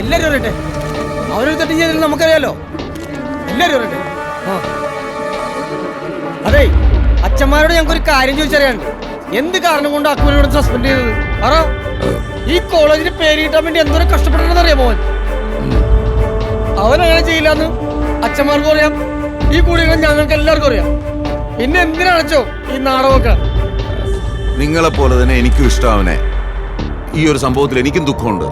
എല്ലാരും പറയട്ടെ. അവരൊരു തെറ്റും ചെയ്തില്ല, നമുക്കറിയാലോ. എല്ലാരും പറയട്ടെ. അതെ, അച്ഛന്മാരോട് ഞങ്ങൾക്കൊരു കാര്യം ചോദിച്ചറിയാണ്ട്. എന്ത് കാരണം കൊണ്ട് അക്ബറിനോട് സസ്പെൻഡ് ചെയ്തത്? പറ. ഈ കോളേജിന് പേര് കിട്ടാൻ വേണ്ടി എന്തോരം കഷ്ടപ്പെട്ടെന്ന് അറിയാം മോൻ. അവനങ്ങനെ ചെയ്യില്ലെന്ന് അച്ഛന്മാർക്കും അറിയാം, ഈ കൂടികൾ ഞങ്ങൾക്ക് എല്ലാവർക്കും അറിയാം. പിന്നെ എന്തിനാണോ ഈ നാടകമൊക്കെ? നിങ്ങളെ പോലെ തന്നെ എനിക്കും ഇഷ്ടം അവനെ. ഈ ഒരു സംഭവത്തിൽ എനിക്കും ദുഃഖമുണ്ട്.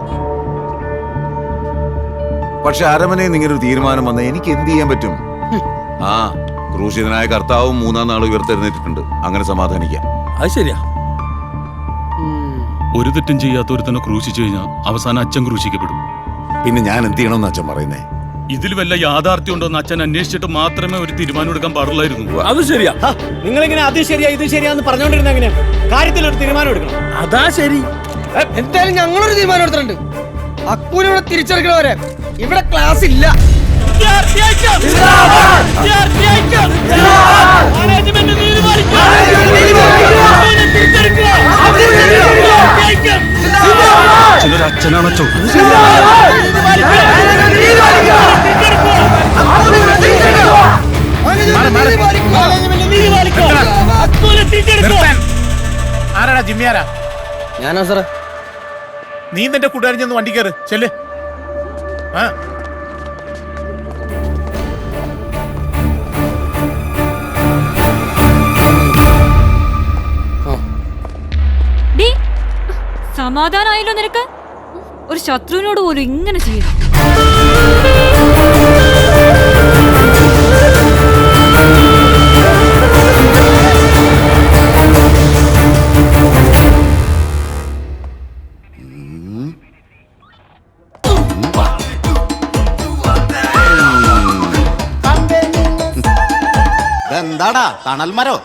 പക്ഷെ അരമനയിൽ നിങ്ങനൊരു തീരുമാനം വന്നാൽ എനിക്ക് എന്ത് ചെയ്യാൻ പറ്റും? ആ, ക്രൂശിതനായ കർത്താവും 3-ാം നാൾ ഉയർത്തെഴുന്നേറ്റിട്ടുണ്ട്. അങ്ങനെ സമാധാനിക്കാം. അത് ശരിയാ. ഒരു തെറ്റും ചെയ്യാത്ത ഒരുത്തനെ ക്രൂശിച്ചു കഴിഞ്ഞാൽ അവസാനം അച്ഛൻ ക്രൂശിക്കപ്പെടും. പിന്നെ ഞാൻ എന്ത് ചെയ്യണമെന്ന് അച്ഛൻ പറയുന്നേ? ഇതിൽ വല്ല യാഥാർത്ഥ്യം ഉണ്ടോ എന്ന് അച്ഛൻ അന്വേഷിച്ചിട്ട് മാത്രമേ ഒരു തീരുമാനം എടുക്കാൻ പാടുള്ളായിരുന്നു. അത് ശരിയാ. നിങ്ങളിങ്ങനെ അത് ശരിയാ ഇത് ശരിയാന്ന് പറഞ്ഞോണ്ടിരുന്ന എങ്ങനെ? കാര്യത്തിൽ ഒരു തീരുമാനം എടുക്കണം. അതാ ശരി. എന്തായാലും ഞങ്ങളൊരു തീരുമാനം എടുത്തിട്ടുണ്ട്. അക്കൂരിവിടെ തിരിച്ചെടുക്കണവരെ ഇവിടെ ക്ലാസ് ഇല്ല. അച്ഛനാണോ? ആരാടാ ജിമ്മിയാരാ? ഞാനാ സാറേ. നീ നിന്റെ കൂട്ടുകാരൻ ചെന്ന് വണ്ടി കയറ്. ചെല്ല്. ആ സമാധാനായല്ലോ നിനക്ക്? ഒരു ശത്രുവിനോട് പോലും ഇങ്ങനെ ചെയ്യണം. എന്താടാ തണൽമരോ?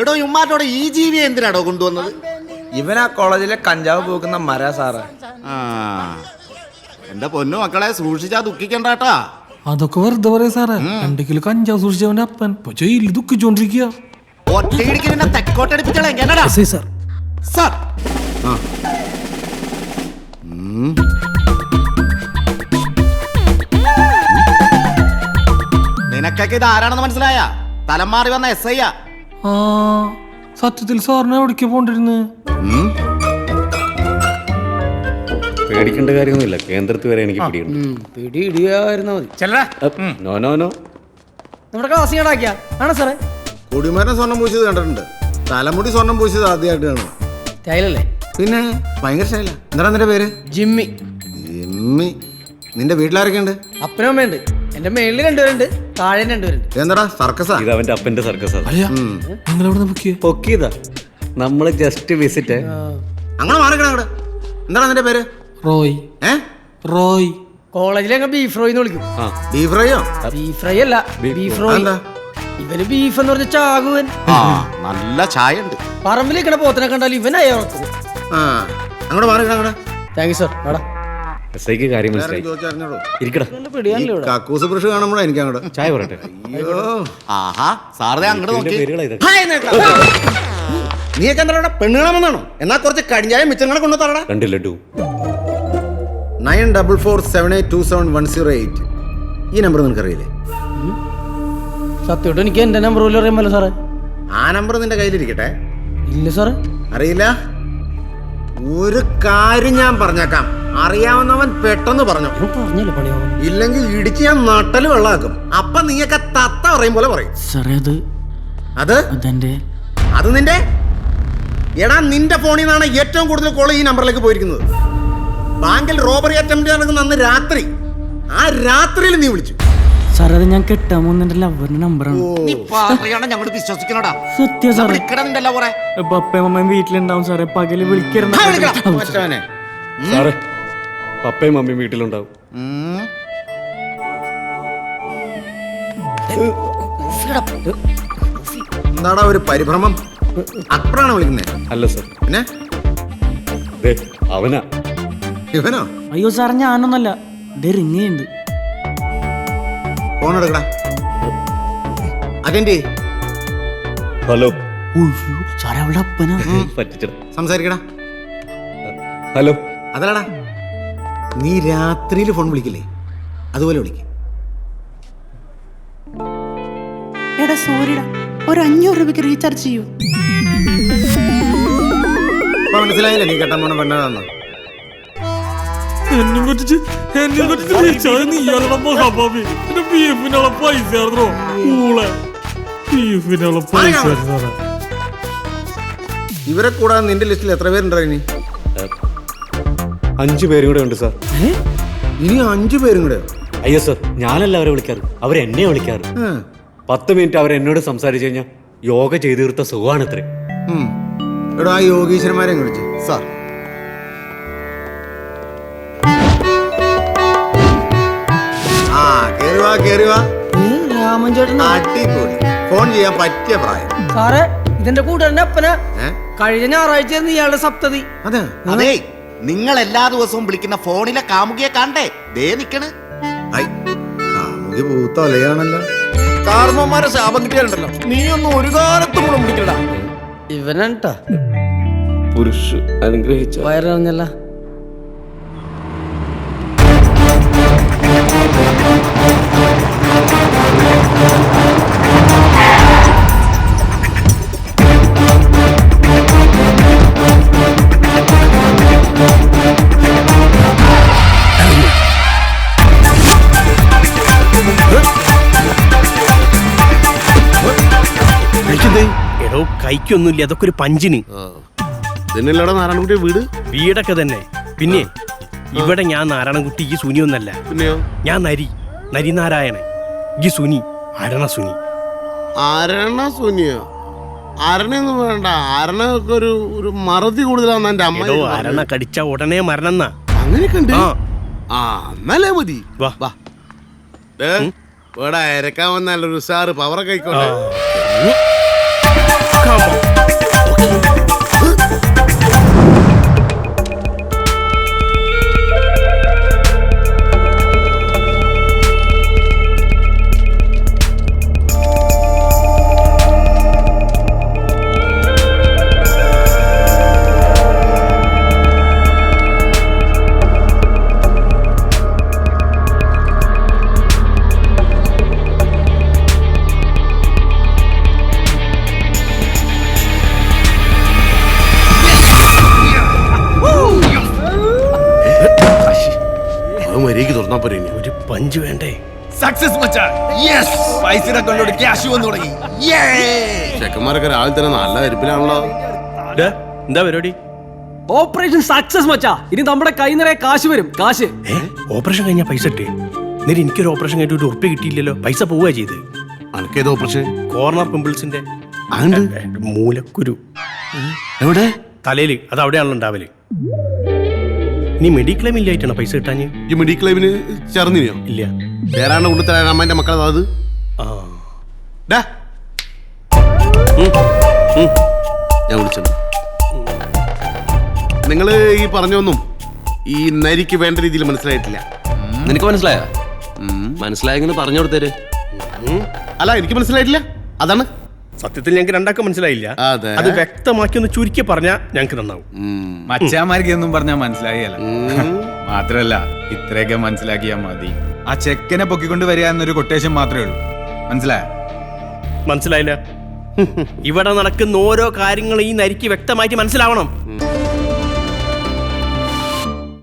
എടോ ഇമ്മാറ്റോടെ ഈ ജീവിയെ എന്തിനാടോ കൊണ്ടുവന്നത്? ഇവനാ കോളേജിലെ കഞ്ചാവ് പോക്കുന്ന മര സാറേ. എന്റെ പൊന്നു മക്കളെ സൂക്ഷിച്ചാ ദുഃഖിക്കണ്ടാട്ടാ. അതൊക്കെ വെറുതെ പറയാ സാറേ. 2 കിലോ കഞ്ചാവ് സൂക്ഷിച്ചവന്റെ അപ്പൻ ഇപ്പൊ ജയിലിൽ ദുഃഖിച്ചോണ്ടിരിക്കുക. ഒറ്റയിടിക്ക് നിന്നെ തെക്കോട്ടെടുപ്പിച്ചോളെ. സാർ നിനക്കൊക്കെ ഇത് ആരാണെന്ന് മനസ്സിലായ? തലം മാറി വന്ന SI യാ. ആ, സത്യത്തിൽ സാറിന് എവിടേക്ക് പോണ്ടിരുന്നു? പേടിക്കേണ്ട കാര്യമൊന്നുമില്ല. കേന്ദ്രത്തിൽ വരെ എനിക്ക് പിടിയിടിയായിരുന്നാ മതി. ചെല്ലടാ. നമ്മുടെ ക്ലാസ് കേടാക്കിയാ ആണോ സാറേ? കുടിമരം സ്വർണം പൂശിയത് കണ്ടിട്ടുണ്ട്, തലമുടി സ്വർണം പൂശിയത് ആദ്യമായിട്ട് കാണും. സ്റ്റൈലല്ലേ? പിന്നെ ഭയങ്കര സ്റ്റൈലാ. എന്താ നിന്റെ പേര്? ജിമ്മി. ജിമ്മി. നിന്റെ വീട്ടിലാരൊക്കെ ഉണ്ട്? അപ്പനും അമ്മയുണ്ട്. എന്റെ മേളിൽ 2 പേരുണ്ട്, താഴെ 2 പേരുണ്ട്. എന്താടാ സർക്കസാ? ഇത് അവന്റെ അപ്പന്റെ സർക്കസാ. നിങ്ങൾ എവിടെ പൊക്കിയതാ. നമ്മള് ജസ്റ്റ് വിസിറ്റ്. അങ്ങനെ മാറിക്കണ അങ്ങോട്ട്. എന്താടാ നിന്റെ പേര്? റോയ്. റോയ്. കോളേജിലങ്ങ് ബീഫ് റോയ് എന്ന് വിളിക്കും. ബീഫ് ഫ്രൈയോ? ബീഫ് ഫ്രൈ അല്ല, ബീഫ് റോയ്. ഇവന് ബീഫ് എന്ന് പറഞ്ഞ ചാകുവൻ. നല്ല ചായ ഉണ്ട്. പറമ്പിലിരിക്കണ പോത്തിനെ കണ്ടാൽ ഇവനായി അങ്ങോട്ട് മാറിക്കണ അങ്ങോട്ട്. Thank you sir. എടാ എസ്ഐക്ക് കാര്യം മനസ്സിലായി. ഇരിക്കടാ. കക്കൂസ് ബ്രഷ് കാണുമ്പോഴാണ് എനിക്ക് അങ്ങോട്ട് ചായ പറയട്ടെ. ആഹാ സാറേ അങ്ങോട്ട് നോക്കി. പേരുകളാ. നീയൊക്കെ എന്താ പെണ്ണുകളാമെന്നാണോ? എന്നാ കുറച്ച് കടിഞ്ഞായ മിച്ചങ്ങളെ കൊണ്ടു തരടാ. 2 ലഡു. 9447827108. ഈ നമ്പർ നിനക്കറിയില്ലേ? സത്യമായിട്ട് എനിക്ക് എന്റെ നമ്പർ പോലും അറിയാമല്ലോ സാറേ. ആ നമ്പർ നിന്റെ കയ്യിലിരിക്കട്ടെ. ഇല്ല സാറേ. അറിയില്ല? ഒരു കാര്യം ഞാൻ പറഞ്ഞേക്കാം. അറിയാവുന്നവൻ പെട്ടെന്ന് പറഞ്ഞു. പറഞ്ഞല്ലോ പണിയാവും. ഇല്ലെങ്കിൽ ഇടിച്ച് ഞാൻ നട്ടല് വെള്ളമാക്കും. അപ്പൊ നീയൊക്കെ തത്ത പറയും പോലെ പറയും. സാറേ അത് നിന്റെ എടാ നിന്റെ ഫോണിൽ നിന്നാണ് ഏറ്റവും കൂടുതൽ കോൾ ഈ നമ്പറിലേക്ക് പോയിരിക്കുന്നത്. ബാങ്കിൽ റോബറി അറ്റംപ്റ്റ് നടക്കുന്ന അന്ന് രാത്രി, ആ രാത്രിയിൽ നീ വിളിച്ചു. സാറേ അത് ഞാൻ കെട്ടാൻ പോകുന്ന ലവറിന്റെ നമ്പറാണ്. ഞങ്ങൾ വിശ്വസിക്കണോടാ. സത്യം സാറേ. അപ്പയും അമ്മയും വീട്ടിലുണ്ടാവും സാറേ. പകല് വിളിക്കരുത് സാറേ. പപ്പയും മമ്മിയും വീട്ടിലുണ്ടാവും. എന്താടാ ഒരു പരിഭ്രമം? അക്ബറാണ് വിളിക്കുന്നത്? അല്ല സാർ. പിന്നെ അവനാ. ഇവനോ? അയ്യോ സാറേ ഞാനൊന്നല്ല. റിങ്ങുണ്ട്. ഫോൺ എടുക്കടാ. അതെന്തി? ഹലോ. സാറേ അവളുടെ അപ്പനാ. പറ്റിച്ചടാ. സംസാരിക്കടാ. ഹലോ. അതല്ലടാ, നീ രാത്രിയിൽ ഫോൺ വിളിക്കില്ലേ, അതുപോലെ വിളിക്കും. എടാ സോറിടാ, ഒരു 500 രൂപയ്ക്ക് റീചാർജ് ചെയ്യൂ. അപ്പൊ മനസ്സിലായില്ലേ നീ കെട്ടാൻ പോണ പെണ്ണാണെന്ന്? എന്നെ പറ്റിച്ച് റീചാർജ് നീയാണോ മഹാഭാവി? എന്റെ ബീഫിനുള്ള പൈസ ആയിരുന്നോ? ഊളെ ബീഫിനുള്ള പൈസ ആയിരുന്നോ? ഇവരെ കൂടാതെ നിന്റെ ലിസ്റ്റിൽ എത്ര പേരുണ്ടോ ഇനി? 5 പേരും കൂടെ ഉണ്ട് സാർ. ഇനി 5 പേരും കൂടെ? അയ്യോ സാർ, ഞാനല്ല അവരെ വിളിക്കാറ്, അവരെന്നെ വിളിക്കാറ്. 10 മിനിറ്റ് അവരെന്നോട് സംസാരിച്ചു കഴിഞ്ഞാൽ യോഗ ചെയ്തു തീർത്ത സുഖമാണത്രേ. എടോ, ആ യോഗീശ്വരന്മാരെ വിളിച്ചു. സാർ, കേറുവാ. രാമൻ ചേട്ടൻ അടിപൊളി. ഫോൺ ചെയ്യാൻ പറ്റിയ പ്രായം. സാറേ, ഇതെന്റെ കൂട്ടുകാരന്റെ അപ്പന. കഴിഞ്ഞ ഞായറാഴ്ച ഇയാളുടെ സപ്തതി. അതെ, നിങ്ങൾ എല്ലാ ദിവസവും വിളിക്കുന്ന ഫോണിലെ കാമുകിയെ കണ്ടേ ദേ നിക്കണ്. കാമുകി പൂത്തലയാണല്ലോ. കാർമ്മന്മാരെ ശാപം കിട്ടിയാലുണ്ടല്ലോ, നീ ഒന്നും ഒരു കാലത്തും കൂടെ പിടിക്കടാ. ഇവനാട്ടാ പുരുഷ അനുഗ്രഹിച്ച വയറിറങ്ങല്ല. എടോ, കൈക്കൊന്നുമില്ല, അതൊക്കെ ഒരു പഞ്ചിന്. ഇതിനല്ലടാ നാരായണൻകുട്ടി വീട്. വീടൊക്കെ തന്നെ. പിന്നെ ഇവിടെ ഞാൻ നാരായണൻകുട്ടി, ഈ സുനി ഒന്നല്ല. പിന്നെയോ? ഞാൻ നരിനാരായണൻ, ഈ സുനി അരണ സുനി. അരണ സുനിയോ? അരണയൊന്നും വേണ്ട, അരണൊക്കെ ഒരു മറതി കൂടുതലാന്ന് എന്റെ അമ്മ. എടോ, അരണ കടിച്ച ഉടനെ മരണം എന്നാ. അങ്ങനെയൊക്കെ ഉണ്ട്. ആ. എന്നാലേ മതി. വാ. ഇവിടെ അരക്കാൻ വന്നാലൊരു സാറ് പവറൊക്കെ ആയിക്കോട്ടെ. ഒരു പഞ്ച് വേണ്ടേ? സക്സസ് മച്ചാ. യെസ്, പൈസയുടെ കൊണ്ടോട് ക്യാഷ് വന്നു തുടങ്ങി. ചെക്കന്മാരൊക്കെ രാവിലെ തന്നെ നല്ല അരിപ്പിലാണല്ലോ. എന്താ പരിപാടി? ഓപ്പറേഷൻ സക്സസ് മച്ചാ. ഇനി നമ്മുടെ കൈ നിറയെ കാശ് വരും. കാശ് ഓപ്പറേഷൻ കഴിഞ്ഞാൽ പൈസ ഇട്ടേ. എന്നിട്ട് എനിക്കൊരു ഓപ്പറേഷൻ കഴിഞ്ഞിട്ട് 1 ഉറുപ്പിക കിട്ടിയില്ലല്ലോ. പൈസ പോവുക ചെയ്ത്. അനക്കേതോ പക്ഷേ കോർണർ പിമ്പിൾസിന്റെ മൂലക്കുരു എവിടെ? തലയില്. അത് അവിടെയാണല്ലോ ഉണ്ടാവല്. നീ മെഡിക്ലെയിം ഇല്ലായിട്ടാണ് പൈസ കിട്ടാഞ്ഞ്? ഈ മെഡിക്ലെയിമിന് ചേർന്നിനോ? ഇല്ല. വേറാണ്ട് കൊണ്ടുതരാൻ അമ്മേന്റെ മക്കളെ അത്. ഞാൻ വിളിച്ചത് നിങ്ങള് ഈ പറഞ്ഞൊന്നും ഈ നരിക്ക് വേണ്ട രീതിയിൽ മനസ്സിലായിട്ടില്ല. നിനക്ക് മനസ്സിലായോ? മനസ്സിലായെങ്കിൽ പറഞ്ഞു കൊടുത്തേര്. അല്ല, എനിക്ക് മനസ്സിലായിട്ടില്ല. അതാണ് സത്യത്തിൽ ഞങ്ങൾക്ക് രണ്ടാക്കും മനസ്സിലായില്ല. അതെ. അത് വ്യക്തമാക്കി ഒന്ന് ചുരുക്കി പറഞ്ഞാൽ ഞങ്ങൾക്ക് നന്നാവും. മച്ചാമാർക്ക് ഒന്നും പറഞ്ഞാൽ മനസ്സിലായില്ല. മാത്രല്ല, ഇത്രയൊക്കെ മനസ്സിലാക്കിയാ മതി. ആ ചെക്കനെ പൊക്കിക്കൊണ്ട് വരിക എന്നൊരു കൊട്ടേഷൻ മാത്രമേ ഉള്ളൂ. മനസ്സിലായില്ല. ഇവിടെ നടക്കുന്ന ഓരോ കാര്യങ്ങളും ഈ നരിക്ക് വ്യക്തമായിട്ട് മനസ്സിലാവണം.